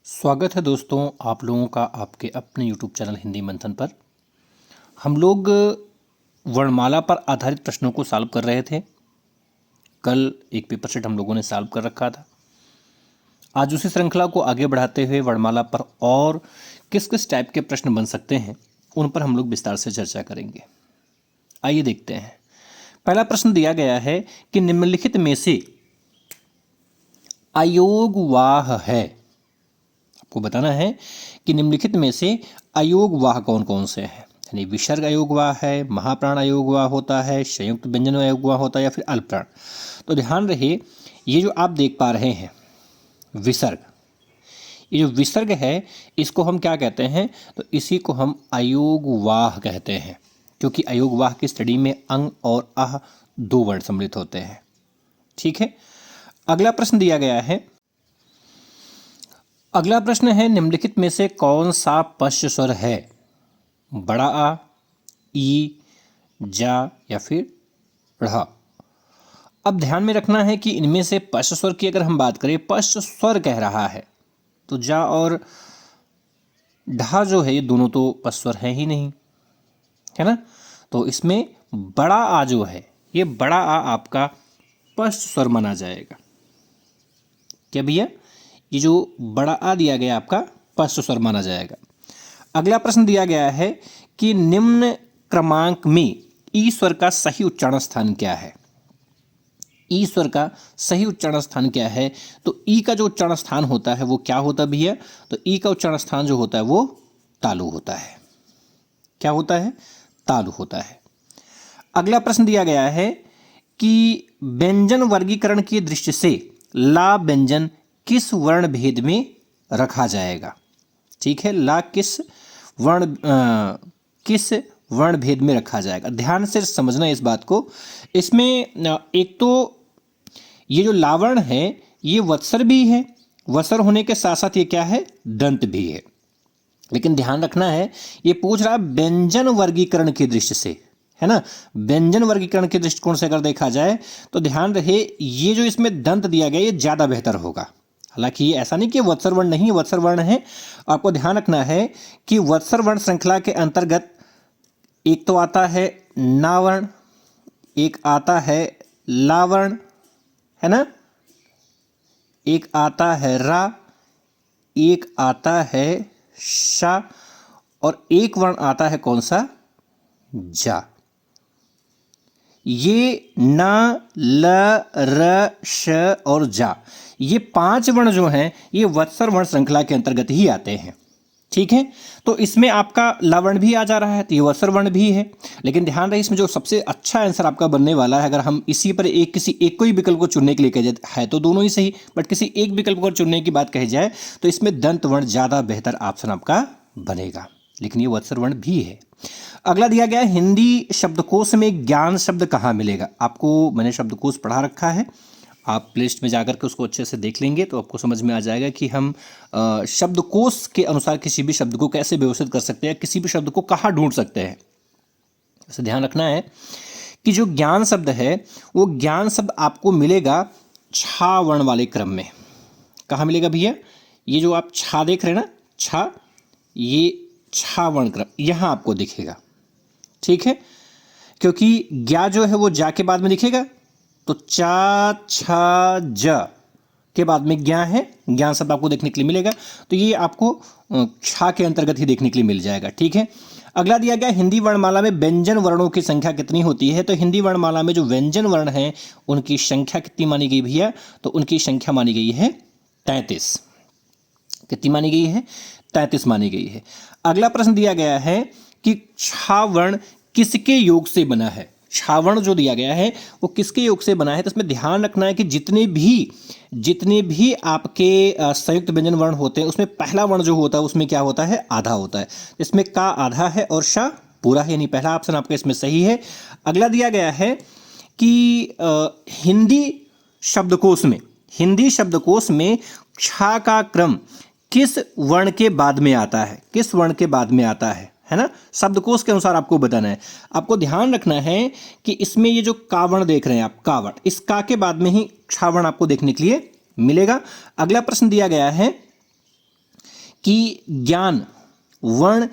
स्वागत है दोस्तों आप लोगों का आपके अपने यूट्यूब चैनल हिंदी मंथन पर। हम लोग वर्णमाला पर आधारित प्रश्नों को सॉल्व कर रहे थे। कल एक पेपर सेट हम लोगों ने सॉल्व कर रखा था। आज उसी श्रृंखला को आगे बढ़ाते हुए वर्णमाला पर और किस किस टाइप के प्रश्न बन सकते हैं उन पर हम लोग विस्तार से चर्चा करेंगे। आइए देखते हैं। पहला प्रश्न दिया गया है कि निम्नलिखित में से अयोगवाह है। आपको बताना है कि निम्नलिखित में से अयोगवाह कौन कौन से हैं। यानी विसर्ग अयोगवाह है, महाप्राण अयोगवाह होता है, संयुक्त व्यंजन अयोगवाह होता है या फिर अल्पप्राण। तो ध्यान रहे, ये जो आप देख पा रहे हैं विसर्ग, ये जो विसर्ग है इसको हम क्या कहते हैं? तो इसी को हम अयोगवाह कहते हैं, क्योंकि अयोगवाह की स्टडी में अंग और आह दो वर्ण सम्मिलित होते हैं। ठीक है। अगला प्रश्न दिया गया है। अगला प्रश्न है निम्नलिखित में से कौन सा पश्च स्वर है? बड़ा आ, ई, जा या फिर ढ़। अब ध्यान में रखना है कि इनमें से पश्च स्वर की अगर हम बात करें, पश्च स्वर कह रहा है तो जा और ढा जो है ये दोनों तो पश्च स्वर है ही नहीं, है ना। तो इसमें बड़ा आ जो है, ये बड़ा आ आपका पश्च स्वर माना जाएगा। क्या भैया? ये जो बड़ा आ दिया गया आपका पश्च स्वर माना जाएगा। अगला प्रश्न दिया गया है कि निम्न क्रमांक में ई स्वर का सही उच्चारण स्थान क्या है? ई स्वर का सही उच्चारण स्थान क्या है? तो ई का जो उच्चारण स्थान होता है वो क्या होता है भैया? तो ई का उच्चारण स्थान जो होता है वो तालु होता है। क्या होता है? तालु होता है। अगला प्रश्न दिया गया है कि व्यंजन वर्गीकरण की दृष्टि से ला व्यंजन किस वर्ण भेद में रखा जाएगा? ठीक है, ला किस वर्ण भेद में रखा जाएगा? ध्यान से समझना इस बात को। इसमें एक तो ये जो लावर्ण है ये वत्सर भी है, वत्सर होने के साथ साथ ये क्या है? दंत भी है। लेकिन ध्यान रखना है, ये पूछ रहा है व्यंजन वर्गीकरण की दृष्टि से, है ना। व्यंजन वर्गीकरण के दृष्टिकोण से अगर देखा जाए तो ध्यान रहे ये जो इसमें दंत दिया गया ये ज़्यादा बेहतर होगा। हालांकि ये ऐसा नहीं कि वत्सर वर्ण नहीं, वत्सर वर्ण है। आपको ध्यान रखना है कि वत्सर वर्ण श्रृंखला के अंतर्गत एक तो आता है नावर्ण, एक आता है लावर्ण, है ना, एक आता है रा, एक आता है शा और एक वर्ण आता है कौन सा? जा। ये ना, ल, र, श और जा, ये पांच वर्ण जो हैं ये वत्सर वर्ण श्रृंखला के अंतर्गत ही आते हैं। ठीक है। तो इसमें आपका लावर्ण भी आ जा रहा है तो ये वत्सर वर्ण भी है। लेकिन ध्यान रहे इसमें जो सबसे अच्छा आंसर आपका बनने वाला है, अगर हम इसी पर किसी एक कोई विकल्प को चुनने के लिए कह जाए, है तो दोनों ही सही, बट किसी एक विकल्प को चुनने की बात कही जाए तो इसमें दंत वर्ण ज़्यादा बेहतर ऑप्शन आपका बनेगा, लेकिन ये वत्सर वर्ण भी है। अगला दिया गया हिंदी शब्दकोश में ज्ञान शब्द कहाँ मिलेगा? आपको मैंने शब्दकोश पढ़ा रखा है, आप प्लेलिस्ट में जाकर के उसको अच्छे से देख लेंगे तो आपको समझ में आ जाएगा कि हम शब्दकोश के अनुसार किसी भी शब्द को कैसे व्यवस्थित कर सकते हैं, किसी भी शब्द को कहाँ ढूंढ सकते हैं। इसे ध्यान रखना है कि जो ज्ञान शब्द है वो ज्ञान शब्द आपको मिलेगा छा वर्ण वाले क्रम में। कहाँ मिलेगा भैया? ये जो आप छा देख रहे हैं ना, छा, ये छा वर्ण क्रम यहाँ आपको दिखेगा। ठीक है, क्योंकि ज्ञा जो है वो जा के बाद में दिखेगा, तो चा, छा, ज के बाद में ज्ञा है, ज्ञान शब्द आपको देखने के लिए मिलेगा। तो ये आपको छा के अंतर्गत ही देखने के लिए मिल जाएगा। ठीक है। अगला दिया गया हिंदी वर्णमाला में व्यंजन वर्णों की संख्या कितनी होती है? तो हिंदी वर्णमाला में जो व्यंजन वर्ण हैं उनकी संख्या कितनी मानी गई भैया? तो उनकी संख्या मानी गई है 33। कितनी मानी गई है? 33 मानी गई है। अगला प्रश्न दिया गया है कि छा वर्ण किसके योग से बना है? छावर्ण जो दिया गया है वो किसके योग से बना है? तो इसमें ध्यान रखना है कि जितने भी आपके संयुक्त व्यंजन वर्ण होते हैं उसमें पहला वर्ण जो होता है उसमें क्या होता है? आधा होता है। इसमें का आधा है और शा पूरा है, यानी पहला ऑप्शन आपका इसमें सही है। अगला दिया गया है कि हिंदी शब्दकोश में छा का क्रम किस वर्ण के बाद में आता है? किस वर्ण के बाद में आता है ना। शब्दकोश के अनुसार आपको बताना है। आपको ध्यान रखना है कि इसमें ये जो कावर्ण देख रहे हैं आप, कावर्ण, इस का के बाद में ही छावर्ण आपको देखने के लिए मिलेगा। अगला प्रश्न दिया गया है कि ज्ञान वर्ण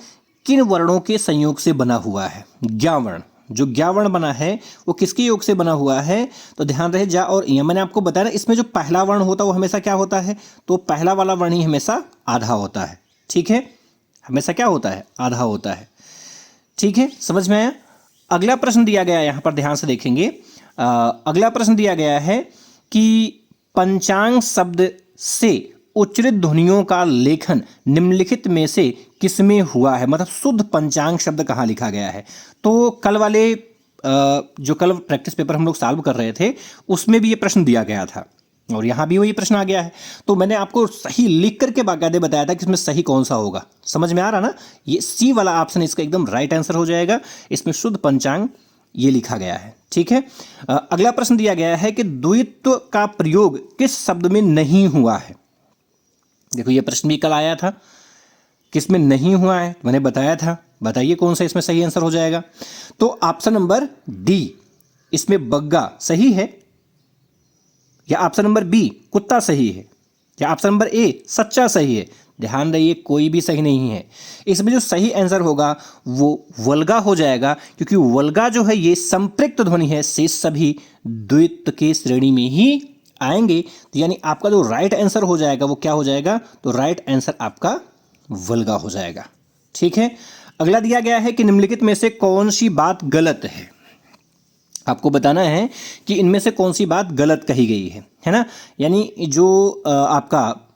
किन वर्णों के संयोग से बना हुआ है। ज्ञावर्ण, जो ज्ञावर्ण बना है वो किसके योग से बना हुआ है? तो ध्यान रहे जा और या मैंने आपको बताया ना, इसमें जो पहला वर्ण होता है वो हमेशा क्या होता है? तो पहला वाला वर्ण ही हमेशा आधा होता है। ठीक है, हमेशा क्या होता है? आधा होता है। ठीक है, समझ में आया? अगला प्रश्न दिया गया है, यहाँ पर ध्यान से देखेंगे। अगला प्रश्न दिया गया है कि पंचांग शब्द से उच्चरित ध्वनियों का लेखन निम्नलिखित में से किसमें हुआ है? मतलब शुद्ध पंचांग शब्द कहाँ लिखा गया है? तो कल वाले जो कल प्रैक्टिस पेपर हम लोग सॉल्व कर रहे थे उसमें भी ये प्रश्न दिया गया था और यहाँ भी वही प्रश्न आ गया है। तो मैंने आपको सही लिख करके बाकायदे बताया था कि इसमें सही कौन सा होगा। समझ में आ रहा ना? ये सी वाला ऑप्शन इसका एकदम राइट आंसर हो जाएगा। इसमें शुद्ध पंचांग ये लिखा गया है। ठीक है, अगला प्रश्न दिया गया है कि द्वित्व का प्रयोग किस शब्द में नहीं हुआ है? देखो ये प्रश्न भी कल आया था, किसमें नहीं हुआ है? मैंने बताया था, बताइए कौन सा इसमें सही आंसर हो जाएगा। तो ऑप्शन नंबर डी, इसमें बग्गा सही है, या ऑप्शन नंबर बी कुत्ता सही है, या ऑप्शन नंबर ए सच्चा सही है? ध्यान रहिए, कोई भी सही नहीं है। इसमें जो सही आंसर होगा वो वल्गा हो जाएगा, क्योंकि वल्गा जो है ये संपृक्त ध्वनि है, शेष सभी द्वित्व के श्रेणी में ही आएंगे। तो यानी आपका जो राइट आंसर हो जाएगा वो क्या हो जाएगा? तो राइट आंसर आपका वल्गा हो जाएगा। ठीक है, अगला दिया गया है कि निम्नलिखित में से कौन सी बात गलत है? आपको बताना है कि इनमें से कौन सी बात गलत कही गई है ना? यानी जो आपका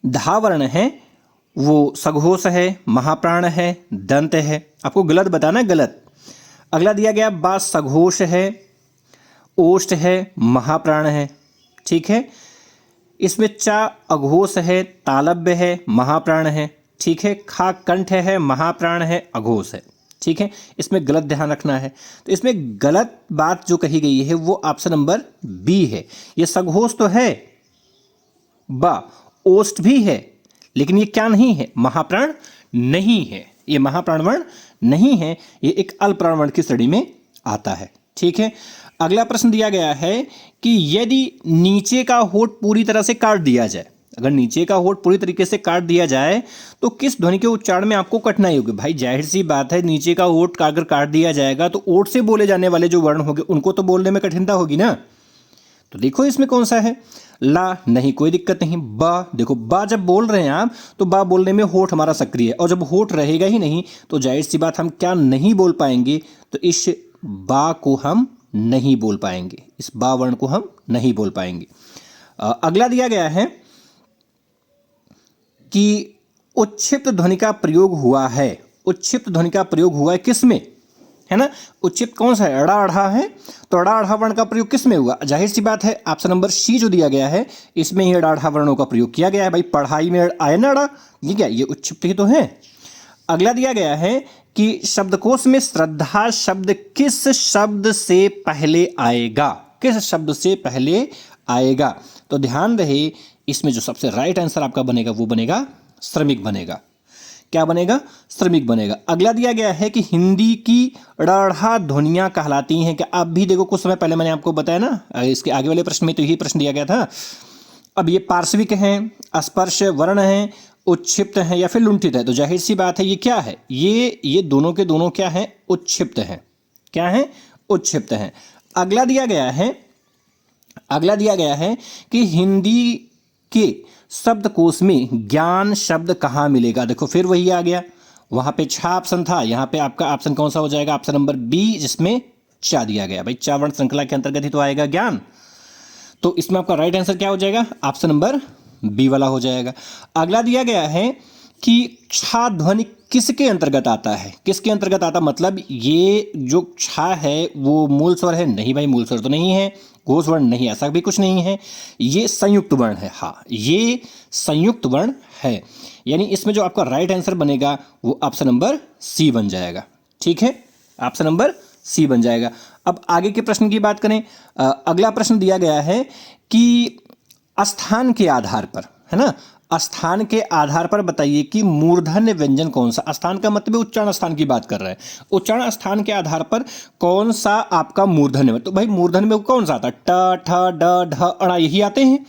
धा वर्ण है वो सघोष है, महाप्राण है, दंत है। आपको गलत बताना है, गलत। अगला दिया गया बा सघोष है, ओष्ठ है, महाप्राण है। ठीक है, इसमें चा अघोष है, तालव्य है, महाप्राण है। ठीक है, खा कंठ है, महाप्राण है, अघोष है। ठीक है, इसमें गलत ध्यान रखना है। तो इसमें गलत बात जो कही गई है वो ऑप्शन नंबर बी है। ये सघोष तो है, बा ओष्ठ भी है, लेकिन ये क्या नहीं है? महाप्राण नहीं है। ये महाप्राण वर्ण नहीं है, ये एक अल्पप्राण वर्ण की श्रेणी में आता है। ठीक है, अगला प्रश्न दिया गया है कि यदि नीचे का होठ पूरी तरह से काट दिया जाए, अगर नीचे का होठ पूरी तरीके से काट दिया जाए तो किस ध्वनि के उच्चारण में आपको कठिनाई होगी? भाई जाहिर सी बात है, नीचे का होठ अगर काट दिया जाएगा तो ओठ से बोले जाने वाले जो वर्ण होंगे उनको तो बोलने में कठिनता होगी ना। तो देखो इसमें कौन सा है? ला नहीं, कोई दिक्कत नहीं। बा, देखो बा जब बोल रहे हैं आप तो बा बोलने में होठ हमारा सक्रिय है, और जब होठ रहेगा ही नहीं तो जाहिर सी बात हम क्या नहीं बोल पाएंगे? तो इस बा को हम नहीं बोल पाएंगे, इस बा वर्ण को हम नहीं बोल पाएंगे। अगला दिया गया है कि उच्छिप्त ध्वनि का प्रयोग हुआ है। उच्छिप्त ध्वनि का प्रयोग हुआ है किसमें? है ना, उच्छिप्त कौन सा है? अड़ा अढ़ा है, तो अड़ा अढ़ा वर्ण का प्रयोग किसमें हुआ? जाहिर सी बात है ऑप्शन नंबर सी जो दिया गया है इसमें ही अड़ा अढ़ा वर्णों का प्रयोग किया गया है। भाई पढ़ाई में आए ना अड़ा, ये क्या, ये उच्छिप्त ही तो है। अगला दिया गया है कि शब्दकोश में श्रद्धा शब्द किस शब्द से पहले आएगा? किस शब्द से पहले आएगा? तो ध्यान रहे, इसमें जो सबसे राइट आंसर आपका बनेगा वो बनेगा श्रमिक बनेगा। क्या बनेगा? श्रमिक बनेगा। अगला दिया गया है कि हिंदी की ड़ढ़ा ध्वनियां कहलाती हैं क्या? अब भी देखो कुछ समय पहले मैंने आपको बताया ना, इसके आगे वाले प्रश्न में तो यही प्रश्न दिया गया था। अब ये पार्श्विक हैं, स्पर्श वर्ण हैं, उच्छिप्त हैं या फिर लुंठित है? तो जाहिर सी बात है ये क्या है? ये दोनों के दोनों क्या हैं? उच्छिप्त हैं। क्या हैं? उच्छिप्त हैं। अगला दिया गया है कि हिंदी के शब्दकोश में ज्ञान शब्द कहाँ मिलेगा? देखो फिर वही आ गया, वहां पे छा ऑप्शन था, यहाँ पे आपका ऑप्शन कौन सा हो जाएगा? ऑप्शन नंबर बी, जिसमें चा दिया गया। भाई चा वर्ण श्रृंखला के अंतर्गत ही तो आएगा ज्ञान। तो इसमें आपका राइट आंसर क्या हो जाएगा? ऑप्शन नंबर बी वाला हो जाएगा। अगला दिया गया है कि छा ध्वनि किसके अंतर्गत आता है? किसके अंतर्गत आता, मतलब ये जो छा है वो मूल स्वर है? नहीं भाई, मूल स्वर तो नहीं है। घोष वर्ण नहीं, ऐसा भी कुछ नहीं है। ये संयुक्त वर्ण है। हाँ, ये संयुक्त वर्ण है। यानी इसमें जो आपका राइट आंसर बनेगा वो ऑप्शन नंबर सी बन जाएगा। ठीक है, ऑप्शन नंबर सी बन जाएगा। अब आगे के प्रश्न की बात करें। अगला प्रश्न दिया गया है कि स्थान के आधार पर, है ना। स्थान के आधार पर बताइए कि मूर्धन्य व्यंजन कौन सा, स्थान का मतलब उच्चारण स्थान की बात कर रहे हैं, उच्चारण स्थान के आधार पर कौन सा आपका मूर्धन्य में, तो भाई मूर्धन्य में कौन सा आता है, ट ठ ड ढ अणा यही आते हैं।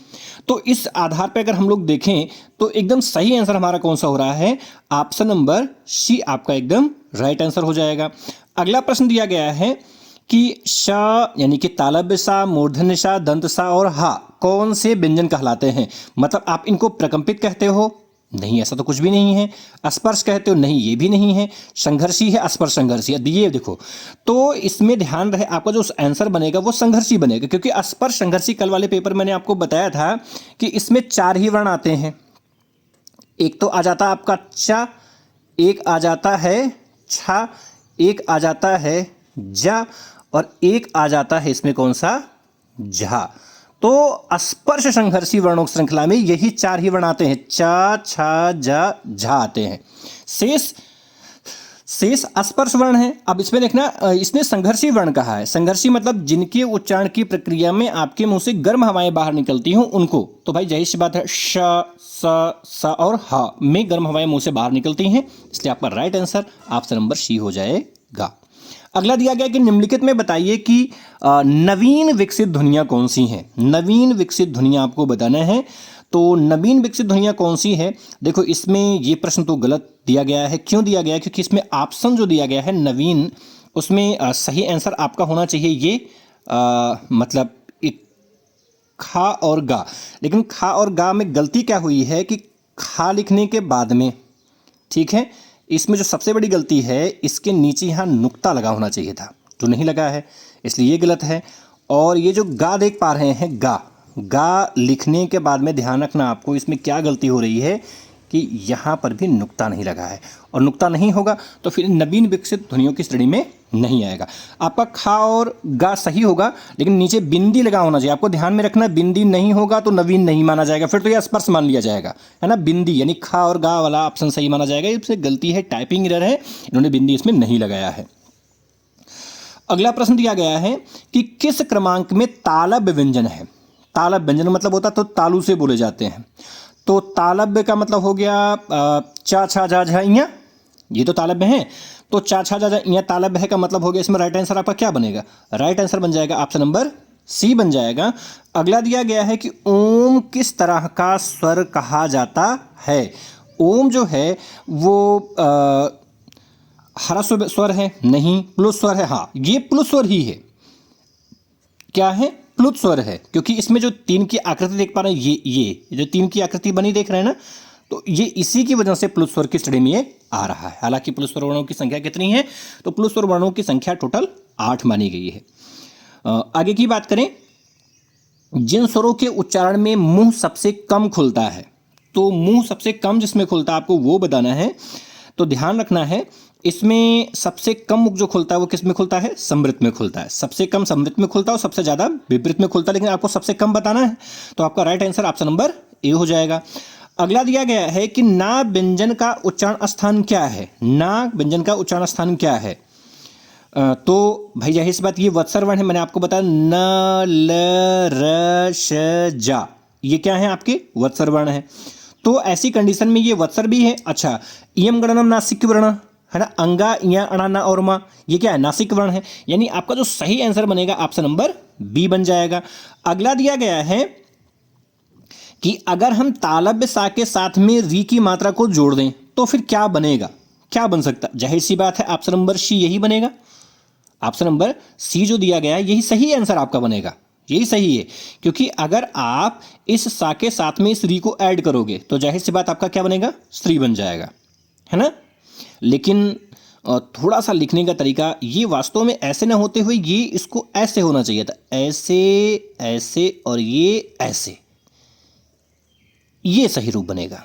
तो इस आधार पर अगर हम लोग देखें तो एकदम सही आंसर हमारा कौन सा हो रहा है, ऑप्शन नंबर सी आपका एकदम राइट आंसर हो जाएगा। अगला प्रश्न दिया गया है कि श यानी कि तालव्य सा, मूर्धन्य सा, दंत सा और हा कौन से व्यंजन कहलाते हैं। मतलब आप इनको प्रकंपित कहते हो, नहीं ऐसा तो कुछ भी नहीं है। स्पर्श कहते हो, नहीं ये भी नहीं है। संघर्षी है, स्पर्श संघर्षी, ये देखो। तो इसमें ध्यान रहे आपका जो आंसर बनेगा वो संघर्षी बनेगा, क्योंकि स्पर्श संघर्षी कल वाले पेपर मैंने आपको बताया था कि इसमें 4 ही वर्ण आते हैं। एक तो आ जाता आपका च, एक आ जाता है छ, एक आ जाता है ज और एक आ जाता है इसमें कौन सा, झा। तो स्पर्श संघर्षी वर्णों की श्रृंखला में यही 4 ही वर्ण आते हैं, च छ ज झा आते हैं। शेष स्पर्श वर्ण है। अब इसमें देखना, इसने संघर्षी वर्ण कहा है। संघर्षी मतलब जिनके उच्चारण की प्रक्रिया में आपके मुंह से गर्म हवाएं बाहर निकलती हों उनको। तो भाई जाहिर सी बात है, श स और ह में गर्म हवाएं मुंह से बाहर निकलती हैं, इसलिए आपका right answer option number C हो जाएगा। अगला दिया गया कि निम्नलिखित में बताइए कि नवीन विकसित ध्वनियाँ कौन सी हैं। नवीन विकसित ध्वनियाँ आपको बताना है। तो नवीन विकसित ध्वनियाँ कौन सी है, देखो इसमें ये प्रश्न तो गलत दिया गया है। क्यों दिया गया है, क्योंकि इसमें ऑप्शन जो दिया गया है नवीन, उसमें सही आंसर आपका होना चाहिए ये मतलब एक खा और गा। लेकिन खा और गा में गलती क्या हुई है कि खा लिखने के बाद में, ठीक है, इसमें जो सबसे बड़ी गलती है, इसके नीचे यहाँ नुक्ता लगा होना चाहिए था, जो नहीं लगा है, इसलिए ये गलत है। और ये जो गा देख पा रहे हैं, गा लिखने के बाद में ध्यान रखना आपको इसमें क्या गलती हो रही है कि यहाँ पर भी नुक्ता नहीं लगा है, और नुक्ता नहीं होगा तो फिर नवीन विकसित ध्वनियों की श्रेणी में नहीं आएगा। आपका खा और गा सही होगा, लेकिन नीचे बिंदी लगा होना चाहिए। आपको ध्यान में रखना, बिंदी नहीं होगा तो नवीन नहीं माना जाएगा, फिर तो यह स्पर्श मान लिया जाएगा, है ना। बिंदी यानी खा और गा वाला ऑप्शन सही माना जाएगा। इससे गलती है, टाइपिंग एरर है, इन्होंने बिंदी इसमें नहीं लगाया है। अगला प्रश्न दिया गया है कि किस क्रमांक में तालव्य व्यंजन है। तालव्य व्यंजन मतलब होता तो तालु से बोले जाते हैं। तो तालव्य का मतलब हो गया चा छा जा झा इया, ये तो तालव्य है। तो चा छा जा झा इया तालव्य है का मतलब हो गया, इसमें राइट आंसर आपका क्या बनेगा, राइट आंसर बन जाएगा ऑप्शन नंबर सी बन जाएगा। अगला दिया गया है कि ओम किस तरह का स्वर कहा जाता है। ओम जो है वो हरा स्वर है, नहीं, प्लुत स्वर है। हाँ, ये प्लुत स्वर ही है। क्या है, प्लुत स्वर है, क्योंकि इसमें जो 3 की आकृति देख पा रहे हैं, ये जो 3 की आकृति बनी देख रहे हैं ना, तो ये इसी की वजह से प्लुत स्वर की श्रेणी में ये आ रहा है। हालांकि प्लुत स्वर वर्णों की संख्या कितनी है, तो प्लुत स्वर वर्णों की संख्या टोटल 8 मानी गई है। आगे की बात करें, जिन स्वरों के उच्चारण में मुंह सबसे कम खुलता है, तो मुंह सबसे कम जिसमें खुलता है आपको वो बताना है। तो ध्यान रखना है, इसमें सबसे कम मुख जो खुलता है वो किस में खुलता है, समृत में खुलता है। सबसे कम समृत में खुलता है और सबसे ज़्यादा विपरीत में खुलता है, लेकिन आपको सबसे कम बताना है, तो आपका right answer option number A हो जाएगा। अगला दिया गया है कि ना व्यंजन का उच्चारण स्थान क्या है। ना व्यंजन का उच्चारण स्थान क्या है, तो भाई जाहिर सी बात ये वत्सर वर्ण है। मैंने आपको बताया न ल र श जा, ये क्या है आपके वत्सर वर्ण है। तो ऐसी कंडीशन में ये वत्सर भी है। अच्छा, इयम गणनम नासिक वर्ण है ना, अंगा इया अणाना और मा, ये क्या है, नासिक वर्ण है। यानी आपका जो सही आंसर बनेगा ऑप्शन नंबर बी बन जाएगा। अगला दिया गया है कि अगर हम तालव्य सा के साथ में री की मात्रा को जोड़ दें तो फिर क्या बनेगा, क्या बन सकता है। जाहिर सी बात है ऑप्शन नंबर सी यही बनेगा। ऑप्शन नंबर सी जो दिया गया है यही सही आंसर आपका बनेगा, यही सही है। क्योंकि अगर आप इस सा के साथ में इस री को ऐड करोगे तो जाहिर सी बात आपका क्या बनेगा, स्त्री बन जाएगा, है ना। लेकिन थोड़ा सा लिखने का तरीका, ये वास्तव में ऐसे ना होते हुए ये इसको ऐसे होना चाहिए था, ऐसे ऐसे और ये ऐसे, ये सही रूप बनेगा,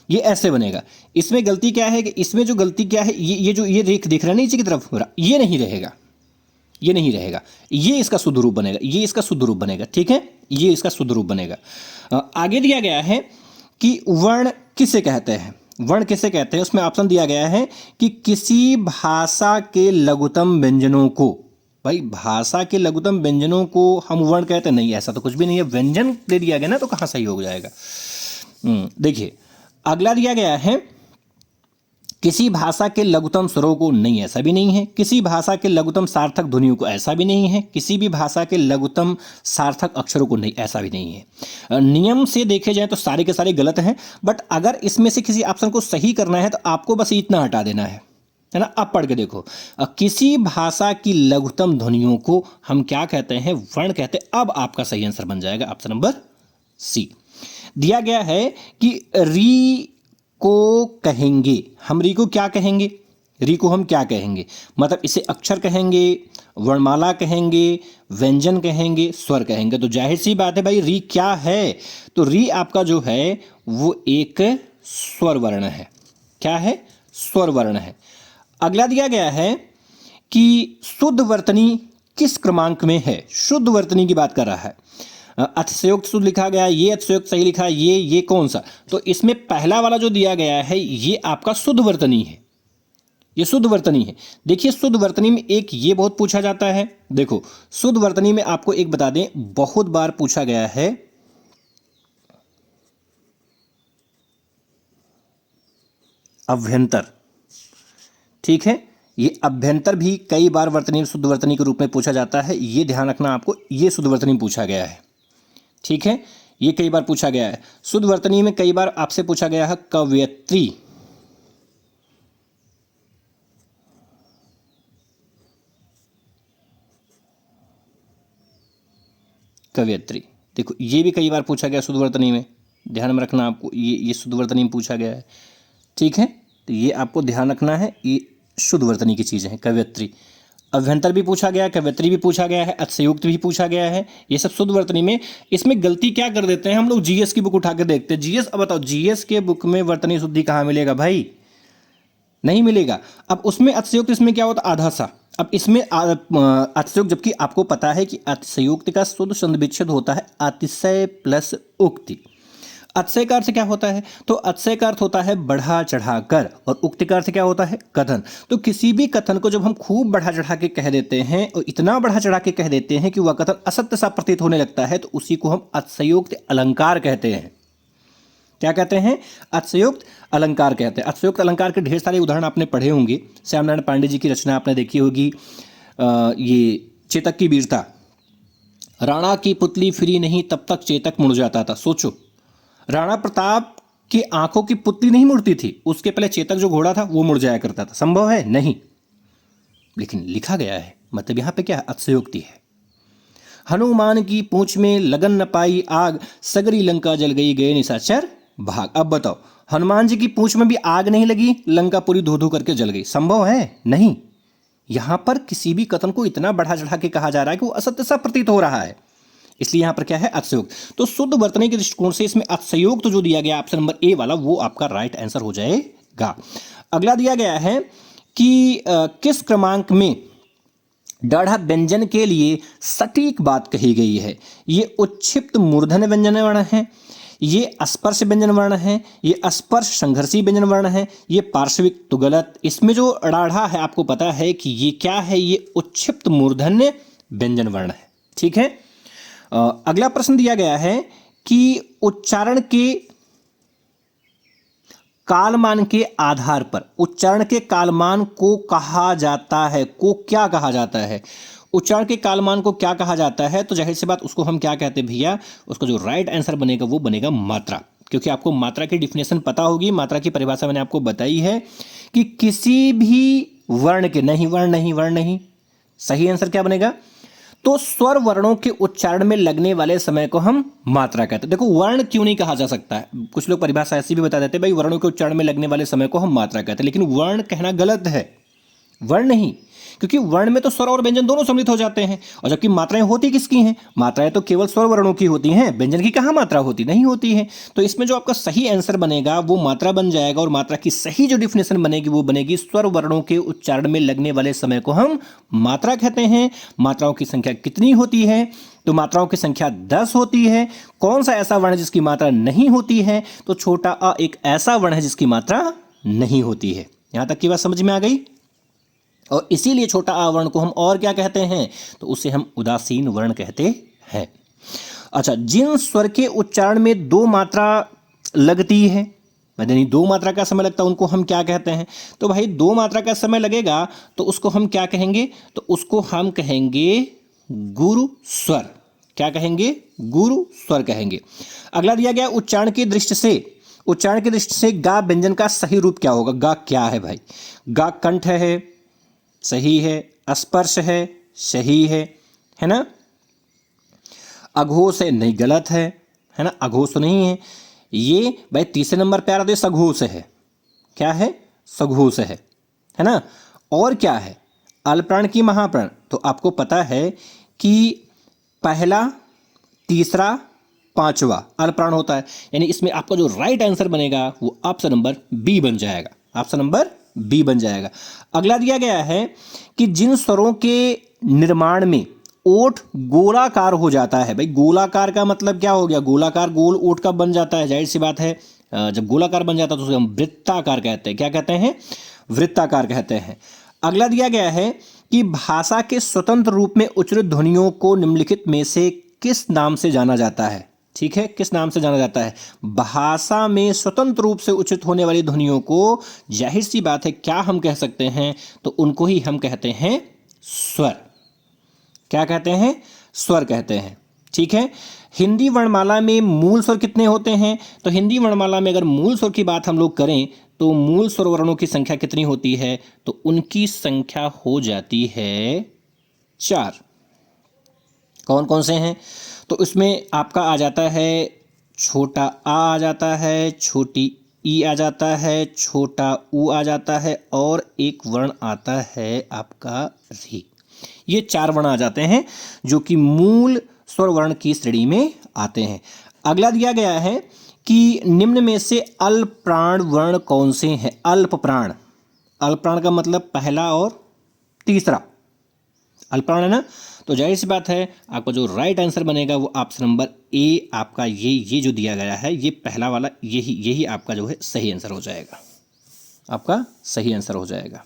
ये ऐसे बनेगा। इसमें गलती क्या है कि इसमें जो गलती क्या है, ये जो ये देख रहे हैं नीचे की तरफ, ये नहीं रहेगा, ये नहीं रहेगा, ये इसका शुद्ध रूप बनेगा, ये इसका शुद्ध रूप बनेगा, ठीक है, ये इसका शुद्ध रूप बनेगा। आगे दिया गया है कि वर्ण किसे कहते हैं। वर्ण किसे कहते हैं, उसमें ऑप्शन दिया गया है कि किसी भाषा के लघुतम व्यंजनों को, भाई भाषा के लघुतम व्यंजनों को हम वर्ण कहते नहीं, ऐसा तो कुछ भी नहीं है, व्यंजन दे दिया गया ना, तो कहाँ सही हो जाएगा। देखिए अगला दिया गया है किसी भाषा के लघुतम स्वरों को नहीं, ऐसा भी नहीं है। किसी भाषा के लघुतम सार्थक ध्वनियों को, ऐसा भी नहीं है। किसी भी भाषा के लघुतम सार्थक अक्षरों को नहीं, ऐसा भी नहीं है। नियम से देखे जाए तो सारे के सारे गलत हैं, बट अगर इसमें से किसी ऑप्शन को सही करना है तो आपको बस इतना हटा देना है ना। अब पढ़ के देखो, किसी भाषा की लघुतम ध्वनियों को हम क्या कहते हैं, वर्ण कहते हैं। अब आपका सही आंसर बन जाएगा ऑप्शन नंबर सी। दिया गया है कि री को कहेंगे, हम री को क्या कहेंगे, री को हम क्या कहेंगे, मतलब इसे अक्षर कहेंगे, वर्णमाला कहेंगे, व्यंजन कहेंगे, स्वर कहेंगे। तो जाहिर सी बात है भाई, री क्या है, तो री आपका जो है वो एक स्वर वर्ण है। क्या है, स्वर वर्ण है। अगला दिया गया है कि शुद्ध वर्तनी किस क्रमांक में है, शुद्ध वर्तनी की बात कर रहा है। अतिशयोक्त शुद्ध लिखा गया, ये अतिशयोक्त सही लिखा है, ये कौन सा, तो इसमें पहला वाला जो दिया गया है ये आपका शुद्ध वर्तनी है, ये शुद्ध वर्तनी है। देखिए शुद्ध वर्तनी में एक ये बहुत पूछा जाता है। देखो शुद्ध वर्तनी में आपको एक बता दें, बहुत बार पूछा गया है अभ्यंतर। ठीक है, ये अभ्यंतर भी कई बार वर्तनी शुद्ध वर्तनी के रूप में पूछा जाता है, ये ध्यान रखना आपको, ये शुद्ध वर्तनी में पूछा गया है। ठीक है, ये कई बार पूछा गया है। शुद्ध वर्तनी में कई बार आपसे पूछा गया है कवयत्री, कवयत्री। देखो ये भी कई बार पूछा गया शुद्ध वर्तनी में, ध्यान में रखना आपको, ये शुद्ध वर्तनी में पूछा गया है। ठीक है, तो ये आपको ध्यान रखना है, ये शुद्ध वर्तनी की चीज़ें हैं। कवयत्री, अभ्यंतर भी पूछा गया, कवयत्री भी पूछा गया है, अतिशयोक्त भी पूछा गया है, ये सब शुद्ध वर्तनी में। इसमें गलती क्या कर देते हैं हम लोग, जीएस की बुक उठा के देखते हैं। जीएस, अब बताओ जीएस के बुक में वर्तनी शुद्धि कहाँ मिलेगा भाई, नहीं मिलेगा। अब उसमें अतिशयोक्त, इसमें क्या होता है आधा सा। अब इसमें अतिशयोक्त, जबकि आपको पता है कि अतिशयोक्त का शुद्ध संधि विच्छेद होता है अतिशय प्लस उक्ति। अतिशय का अर्थ क्या होता है, तो अतिशय का अर्थ होता है बढ़ा चढ़ा कर, और उक्ति का अर्थ क्या होता है, कथन। तो किसी भी कथन को जब हम खूब बढ़ा चढ़ा के कह देते हैं और इतना बढ़ा चढ़ा के कह देते हैं कि वह कथन असत्य सा प्रतीत होने लगता है, तो उसी को हम अतिशयोक्त अलंकार कहते हैं। क्या कहते हैं, अतिशयोक्त अलंकार कहते हैं। अतिशयोक्त अलंकार के ढेर सारे उदाहरण आपने पढ़े होंगे, श्यामनारायण पांडे जी की रचना आपने देखी होगी, ये चेतक की वीरता, राणा की पुतली फिरी नहीं तब तक चेतक मुड़ जाता था। सोचो, राणा प्रताप की आंखों की पुतली नहीं मुड़ती थी, उसके पहले चेतक जो घोड़ा था वो मुड़ जाया करता था। संभव है नहीं, लेकिन लिखा गया है, मतलब यहां पे क्या है, अतिशयोक्ति है। हनुमान की पूंछ में लगन न पाई आग, सगरी लंका जल गई गए निशाचर भाग। अब बताओ, हनुमान जी की पूंछ में भी आग नहीं लगी, लंका पूरी धो धो करके जल गई, संभव है नहीं। यहां पर किसी भी कथन को इतना बढ़ा चढ़ा के कहा जा रहा है कि वो असत्य सा प्रतीत हो रहा है, इसलिए यहां पर क्या है, अतिशयोक्त। तो शुद्ध वर्तनी के दृष्टिकोण से इसमें अतिशयोक्त जो दिया गया ऑप्शन नंबर ए वाला, वो आपका राइट आंसर हो जाएगा। अगला दिया गया है कि किस क्रमांक में दाढ़ा व्यंजन के लिए सटीक बात कही गई है। ये उच्छिप्त मूर्धन्य व्यंजन वर्ण है, ये स्पर्श व्यंजन वर्ण है, ये स्पर्श संघर्षी व्यंजन वर्ण है, ये पार्श्विक तो गलत। इसमें जो अड़ाढ़ा है आपको पता है कि ये क्या है, ये उच्छिप्त मूर्धन्य व्यंजन वर्ण है। ठीक है, अगला प्रश्न दिया गया है कि उच्चारण के कालमान के आधार पर, उच्चारण के कालमान को कहा जाता है, को क्या कहा जाता है, उच्चारण के कालमान को क्या कहा जाता है, तो जाहिर सी बात उसको हम क्या कहते हैं भैया, उसका जो राइट आंसर बनेगा वो बनेगा मात्रा। क्योंकि आपको मात्रा की डिफिनेशन पता होगी, मात्रा की परिभाषा मैंने आपको बताई है कि किसी भी वर्ण के, नहीं वर्ण नहीं, वर्ण नहीं, सही आंसर क्या बनेगा, तो स्वर वर्णों के उच्चारण में लगने वाले समय को हम मात्रा कहते हैं। देखो वर्ण क्यों नहीं कहा जा सकता है, कुछ लोग परिभाषा ऐसी भी बता देते हैं भाई वर्णों के उच्चारण में लगने वाले समय को हम मात्रा कहते हैं, लेकिन वर्ण कहना गलत है, वर्ण नहीं, क्योंकि वर्ण में तो स्वर और व्यंजन दोनों सम्मिलित हो जाते हैं, और जबकि मात्राएं होती किसकी हैं, मात्राएं तो केवल स्वर वर्णों की होती हैं, व्यंजन की कहाँ मात्रा होती, नहीं होती है। तो इसमें जो आपका सही आंसर बनेगा वो मात्रा बन जाएगा, और मात्रा की सही जो डिफिनेशन बनेगी वो बनेगी स्वर वर्णों के उच्चारण में लगने वाले समय को हम मात्रा कहते हैं। मात्राओं की संख्या कितनी होती है, तो मात्राओं की संख्या 10 होती है। कौन सा ऐसा वर्ण है जिसकी मात्रा नहीं होती है, तो छोटा अ एक ऐसा वर्ण है जिसकी मात्रा नहीं होती है। यहां तक की बात समझ में आ गई। और इसीलिए छोटा आ वर्ण को हम और क्या कहते हैं, तो उसे हम उदासीन वर्ण कहते हैं। अच्छा, जिन स्वर के उच्चारण में दो मात्रा लगती है, यानी दो मात्रा का समय लगता है, उनको हम क्या कहते हैं। तो भाई दो मात्रा का समय लगेगा तो उसको हम क्या कहेंगे, तो उसको हम कहेंगे गुरु स्वर। क्या कहेंगे, गुरु स्वर कहेंगे। अगला दिया गया उच्चारण की दृष्टि से, उच्चारण की दृष्टि से गा व्यंजन का सही रूप क्या होगा। गा क्या है भाई, गा कंठ है, सही है। स्पर्श है, सही है ना। अघोष है, नहीं, गलत है ना, अघोष तो नहीं है। ये भाई तीसरे नंबर पे आ रहा, तो सघोष है। क्या है, सघोष है ना। और क्या है, अल्प्राण की महाप्राण। तो आपको पता है कि पहला, तीसरा, पांचवा अल्प्राण होता है, यानी इसमें आपका जो राइट आंसर बनेगा वो ऑप्शन नंबर बी बन जाएगा। ऑप्शन नंबर बी बन जाएगा। अगला दिया गया है कि जिन स्वरों के निर्माण में ओठ गोलाकार हो जाता है। भाई गोलाकार का मतलब क्या हो गया, गोलाकार गोल ओठ का बन जाता है, जाहिर सी बात है। जब गोलाकार बन जाता है तो उसे हम वृत्ताकार कहते हैं। क्या कहते हैं, वृत्ताकार कहते हैं। अगला दिया गया है कि भाषा के स्वतंत्र रूप में उच्चारित ध्वनियों को निम्नलिखित में से किस नाम से जाना जाता है। ठीक है, किस नाम से जाना जाता है। भाषा में स्वतंत्र रूप से उच्चारित होने वाली ध्वनियों को जाहिर सी बात है क्या हम कह सकते हैं, तो उनको ही हम कहते हैं स्वर। क्या कहते हैं, स्वर कहते हैं। ठीक है। हिंदी वर्णमाला में मूल स्वर कितने होते हैं, तो हिंदी वर्णमाला में अगर मूल स्वर की बात हम लोग करें तो मूल स्वर वर्णों की संख्या कितनी होती है, तो उनकी संख्या हो जाती है 4। कौन कौन से हैं, तो इसमें आपका आ जाता है छोटा आ जाता है, छोटी ई आ जाता है, छोटा ऊ आ जाता है, और एक वर्ण आता है आपका री। ये 4 वर्ण आ जाते हैं जो कि मूल स्वर वर्ण की श्रेणी में आते हैं। अगला दिया गया है कि निम्न में से अल्प प्राण वर्ण कौन से हैं। अल्प प्राण, अल्प प्राण का मतलब पहला और तीसरा अल्प प्राण है ना। तो जाहिर सी बात है आपका जो राइट आंसर बनेगा वो ऑप्शन नंबर ए आपका ये जो दिया गया है, ये पहला वाला, यही आपका जो है सही आंसर हो जाएगा, आपका सही आंसर हो जाएगा।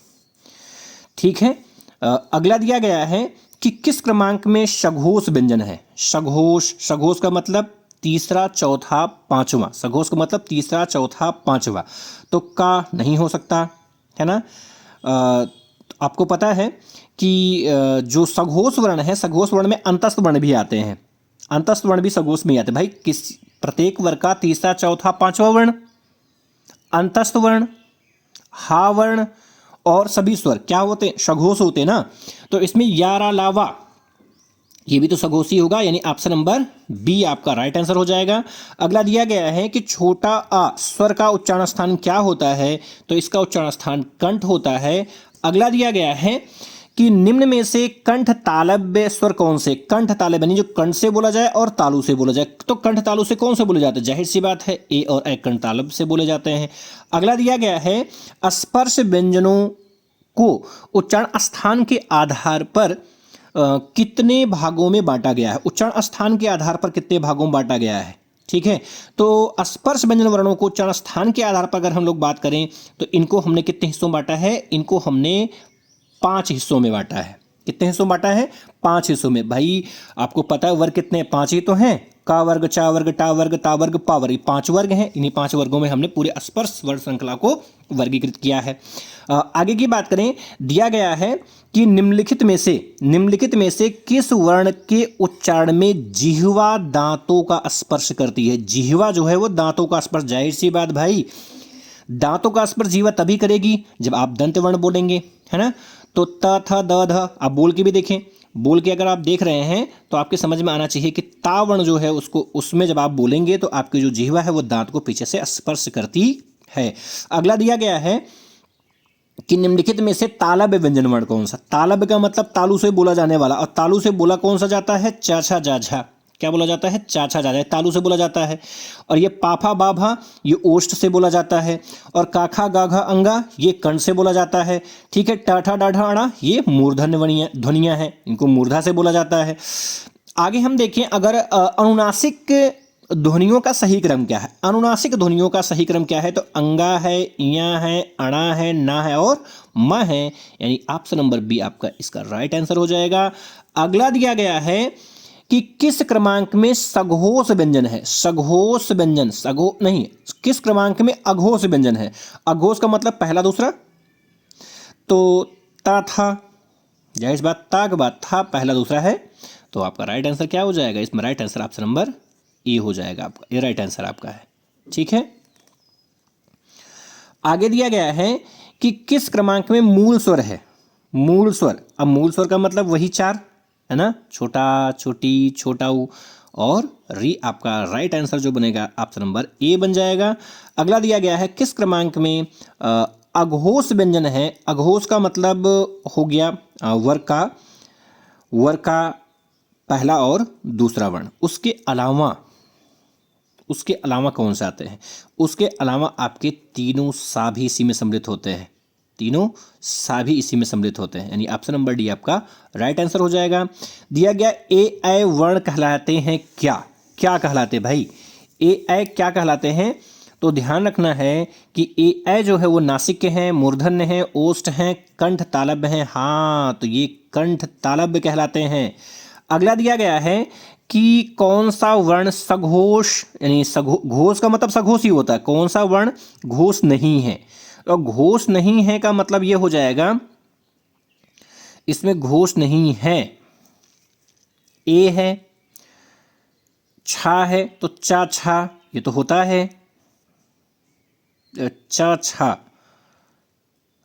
ठीक है। अगला दिया गया है कि किस क्रमांक में सघोष व्यंजन है। सघोष, सघोष का मतलब तीसरा, चौथा, पांचवा। सघोष का मतलब तीसरा, चौथा, पांचवा। तो का नहीं हो सकता है ना। आपको पता है कि जो सघोष वर्ण है, सघोष वर्ण में अंतस्थ वर्ण भी आते हैं। अंतस्थ वर्ण भी सघोष में आते हैं। भाई किस प्रत्येक वर्ग का तीसरा, चौथा, पांचवा वर्ण अंतस्थ वर्ण, हा वर्ण और सभी स्वर क्या होते हैं, सघोष होते हैं ना। तो इसमें यारा लावा ये भी तो सघोषी होगा, यानी ऑप्शन नंबर बी आपका राइट आंसर हो जाएगा। अगला दिया गया है कि छोटा आ स्वर का उच्चारण स्थान क्या होता है, तो इसका उच्चारण स्थान कंठ होता है। अगला दिया गया है कि निम्न में से कंठ तालव्य स्वर कौन से। कंठ तालव्य यानी जो कंठ से बोला जाए और तालु से बोला जाए, तो कंठ तालु से कौन से बोले जाते हैं, जाहिर सी बात है ए और ए कंठ तालव्य से बोले जाते हैं। अगला दिया गया है स्पर्श व्यंजनों को उच्चारण स्थान के आधार पर कितने भागों में बांटा गया है। उच्चारण स्थान के आधार पर कितने भागों में बांटा गया है। ठीक है। तो स्पर्श व्यंजन वर्णों को उच्चारण स्थान के आधार पर अगर हम लोग बात करें तो इनको हमने कितने हिस्सों में बांटा है, इनको हमने 5 हिस्सों में बांटा है। कितने हिस्सों में बांटा है, 5 हिस्सों में। भाई आपको पता है वर्ग कितने, 5 ही तो हैं। का वर्ग, चा वर्ग, टा वर्ग, ता वर्ग, पा वर्ग, 5 वर्ग हैं। इन्हीं 5 वर्गों में हमने पूरे स्पर्श वर्ग श्रृंखला को वर्गीकृत किया है। आगे की बात करें, दिया गया है कि निम्नलिखित में से किस वर्ण के उच्चारण में जिह्वा दांतों का स्पर्श करती है। जिह्वा जो है वो दांतों का स्पर्श, जाहिर सी बात भाई दांतों का स्पर्श जिह्वा तभी करेगी जब आप दंत वर्ण बोलेंगे, है ना। तो त, थ, द, ध आप बोल के भी देखें, बोल के अगर आप देख रहे हैं तो आपके समझ में आना चाहिए कि ता वर्ण जो है उसको, उसमें जब आप बोलेंगे तो आपकी जो जिह्वा है वो दांत को पीछे से स्पर्श करती है। अगला दिया गया है कि निम्नलिखित में से तालव्य व्यंजन वर्ण कौन सा। तालव्य का मतलब तालु से बोला जाने वाला, और तालु से बोला कौन सा जाता है, चाछा जाझा। क्या बोला जाता है, चाछा जाझा, तालु से बोला जाता है। और ये पाफा बाभा ये ओष्ठ से बोला जाता है। और काखा गाघा अंगा ये कंठ से बोला जाता है। ठीक है। टाठा डाढ़ा अड़ा ये मूर्धन्य ध्वनियां हैं, इनको मूर्धा से बोला जाता है। आगे हम देखें, अगर अनुनासिक ध्वनियों का सही क्रम क्या है, अनुनासिक ध्वनियों का सही क्रम क्या है, तो अंगा है, इया है, अणा है, ना है और म है, यानी ऑप्शन नंबर बी आपका इसका राइट आंसर हो जाएगा। अगला दिया गया है कि किस क्रमांक में सघोष व्यंजन है, सघोष व्यंजन, सघो नहीं, किस क्रमांक में अघोष व्यंजन है। अघोष का मतलब पहला दूसरा, तो ता था, जाहिर बात ता के बाद था पहला दूसरा है, तो आपका राइट आंसर क्या हो जाएगा, इसमें right answer option number A हो जाएगा आपका, ये राइट आंसर आपका है। ठीक है, आगे दिया गया है कि किस क्रमांक में मूल स्वर है, मूल स्वर। अब मूल स्वर का मतलब वही चार है ना, छोटा, छोटी, छोटा ऊ और री, आपका राइट आंसर जो बनेगा ऑप्शन नंबर ए बन जाएगा। अगला दिया गया है किस क्रमांक में अघोष व्यंजन है। अघोष का मतलब हो गया वर्ग का पहला और दूसरा वर्ण, उसके अलावा कौन से आते हैं, उसके अलावा आपके तीनों सा भी इसी में सम्मिलित होते हैं, तीनों सा भी इसी में सम्मिलित होते हैं, यानी ऑप्शन नंबर डी आपका राइट आंसर हो जाएगा। दिया गया ए ऐ वर्ण कहलाते हैं क्या, क्या कहलाते भाई, ए ऐ क्या कहलाते हैं, तो ध्यान रखना है कि ए ऐ जो है वो नासिक के हैं, मूर्धन्य हैं, ओष्ठ हैं, कंठ तालव्य हैं, हाँ तो ये कंठ तालव्य कहलाते हैं। अगला दिया गया है कि कौन सा वर्ण सघोष, यानी घोष का मतलब सघोष ही होता है, कौन सा वर्ण घोष नहीं है, और घोष नहीं है का मतलब ये हो जाएगा, इसमें घोष नहीं है, ए है, छा है तो चा छा ये तो होता है, चा छा,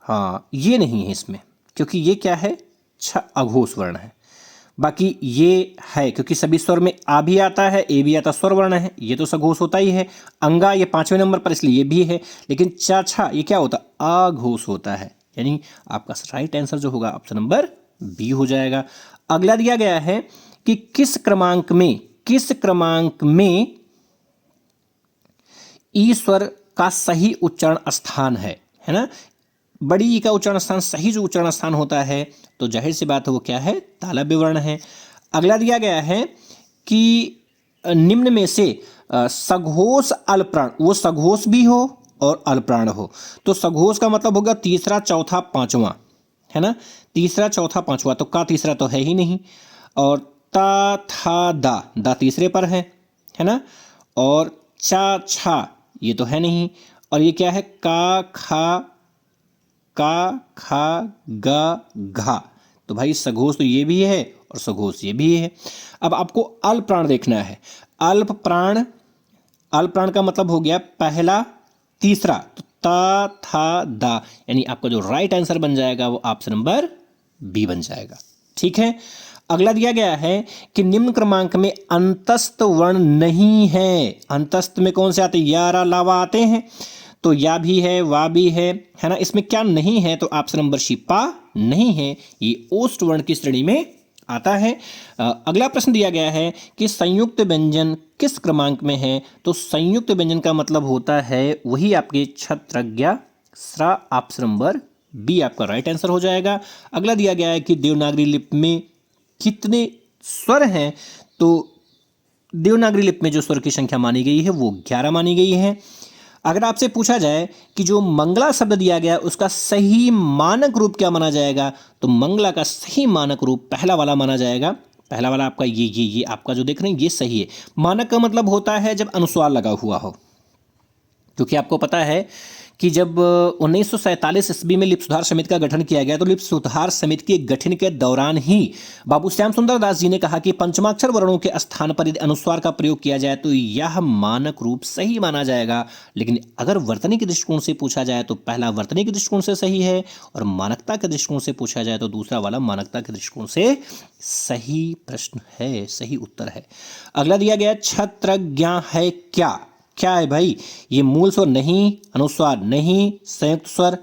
हाँ ये नहीं है इसमें, क्योंकि ये क्या है, छ अघोष वर्ण है। बाकी ये है क्योंकि सभी स्वर में आ भी आता है, ए भी आता, स्वर वर्ण है, ये तो सघोष होता ही है। अंगा ये 5वें नंबर पर इसलिए ये भी है, लेकिन चा छा ये क्या होता, अघोष होता है, यानी आपका राइट आंसर जो होगा ऑप्शन नंबर बी हो जाएगा। अगला दिया गया है कि किस क्रमांक में ई स्वर का सही उच्चारण स्थान है ना, बड़ी ई का उच्चारण स्थान, सही जो उच्चारण स्थान होता है तो जाहिर सी बात है वो क्या है, तालव्य वर्ण है। अगला दिया गया है कि निम्न में से सघोष अल्पप्राण, वो सघोष भी हो और अल्पप्राण हो, तो सघोष का मतलब होगा तीसरा, चौथा, पांचवा है ना, तीसरा, चौथा, पांचवा, तो का तीसरा तो है ही नहीं, और ता था दा तीसरे पर है ना, और चा छा ये तो है नहीं, और ये क्या है, का खा गा घा, तो भाई सघोष तो ये भी है और सघोष ये भी है। अब आपको अल्प प्राण देखना है, अल्प प्राण का मतलब हो गया पहला, तीसरा, तो ता था दा, यानी आपका जो राइट आंसर बन जाएगा वो ऑप्शन नंबर बी बन जाएगा। ठीक है, अगला दिया गया है कि निम्न क्रमांक में अंतस्थ वर्ण नहीं है। अंतस्थ में कौन से आते हैं, या रा लावा आते हैं, तो या भी है, वा भी है ना, इसमें क्या नहीं है, तो ऑप्शन नंबर सी पा नहीं है, ये ओष्ठ वर्ण की श्रेणी में आता है। अगला प्रश्न दिया गया है कि संयुक्त व्यंजन किस क्रमांक में है, तो संयुक्त व्यंजन का मतलब होता है वही आपके छत्रज्ञा स्रा, ऑप्शन नंबर बी आपका राइट आंसर हो जाएगा। अगला दिया गया है कि देवनागरी लिपि में कितने स्वर हैं, तो देवनागरी लिपि में जो स्वर की संख्या मानी गई है वो 11 मानी गई है। अगर आपसे पूछा जाए कि जो मंगला शब्द दिया गया उसका सही मानक रूप क्या माना जाएगा, तो मंगला का सही मानक रूप पहला वाला माना जाएगा, पहला वाला आपका ये आपका जो देख रहे हैं ये सही है। मानक का मतलब होता है जब अनुस्वार लगा हुआ हो, क्योंकि आपको पता है कि जब 1947 ईस्वी में लिपि सुधार समिति का गठन किया गया, तो लिपि सुधार समिति के गठन के दौरान ही बाबू श्याम सुंदर दास जी ने कहा कि पंचमाक्षर वर्णों के स्थान पर यदि अनुस्वार का प्रयोग किया जाए तो यह मानक रूप सही माना जाएगा। लेकिन अगर वर्तनी के दृष्टिकोण से पूछा जाए तो पहला वर्तनी के दृष्टिकोण से सही है, और मानकता के दृष्टिकोण से पूछा जाए तो दूसरा वाला मानकता के दृष्टिकोण से सही प्रश्न है, सही उत्तर है। अगला दिया गया छत्रज्ञा है क्या, क्या है भाई, ये मूल स्वर नहीं, अनुस्वार नहीं, संयुक्त स्वर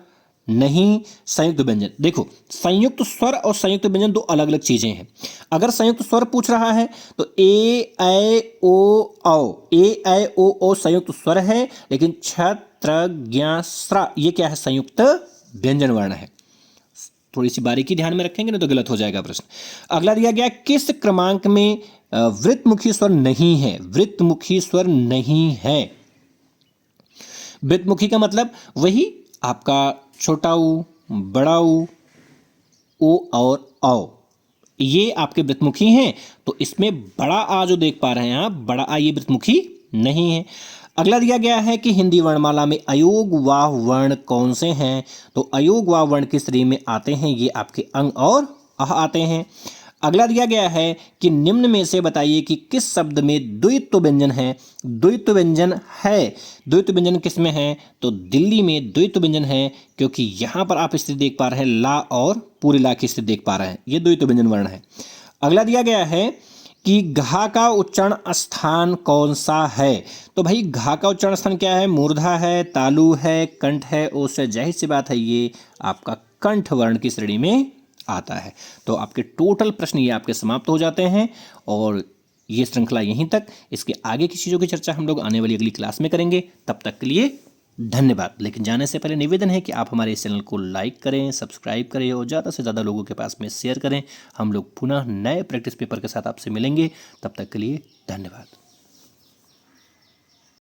नहीं, संयुक्त व्यंजन। देखो संयुक्त स्वर और संयुक्त व्यंजन दो अलग अलग चीजें हैं। अगर संयुक्त स्वर पूछ रहा है तो ए ऐ ओ औ संयुक्त स्वर है, लेकिन छत्र ज्ञा स्रा ये क्या है, संयुक्त व्यंजन वर्ण है। थोड़ी सी बारीकी ध्यान में रखेंगे ना तो गलत हो जाएगा प्रश्न। अगला दिया गया, किस क्रमांक में वृत्तमुखी स्वर नहीं है? वृत्तमुखी स्वर नहीं है। वृत्तमुखी का मतलब वही आपका छोटा ऊ, बड़ा ऊ, ओ और औ, ये आपके वृत्तमुखी हैं। तो इसमें बड़ा आ जो देख पा रहे हैं आप, बड़ा आ ये वृत्तमुखी नहीं है। अगला दिया गया है कि हिंदी वर्णमाला में अयोग वाह वर्ण कौन से हैं? तो अयोग वाह वर्ण किस श्रेणी में आते हैं? ये आपके अंग और अह आते हैं। अगला दिया गया है कि निम्न में से बताइए कि किस शब्द में द्वित्व व्यंजन है? द्वित्व व्यंजन है। द्वित्व व्यंजन किस में है? तो दिल्ली में द्वित्व व्यंजन है, क्योंकि यहाँ पर आप स्थिति देख पा रहे हैं ला और पूरे ला की स्थिति देख पा रहे हैं, ये द्वित्व व्यंजन वर्ण है। अगला दिया गया है कि घा का उच्चारण स्थान कौन सा है? तो भाई घा का उच्चारण स्थान क्या है? मूर्धा है, तालु है, कंठ है, उससे जाहिर सी बात है ये आपका कंठ वर्ण की श्रेणी में आता है। तो आपके टोटल प्रश्न ये आपके समाप्त हो जाते हैं और ये श्रृंखला यहीं तक। इसके आगे की चीज़ों की चर्चा हम लोग आने वाली अगली क्लास में करेंगे। तब तक के लिए धन्यवाद। लेकिन जाने से पहले निवेदन है कि आप हमारे इस चैनल को लाइक करें, सब्सक्राइब करें और ज़्यादा से ज़्यादा लोगों के पास में शेयर करें। हम लोग पुनः नए प्रैक्टिस पेपर के साथ आपसे मिलेंगे। तब तक के लिए धन्यवाद।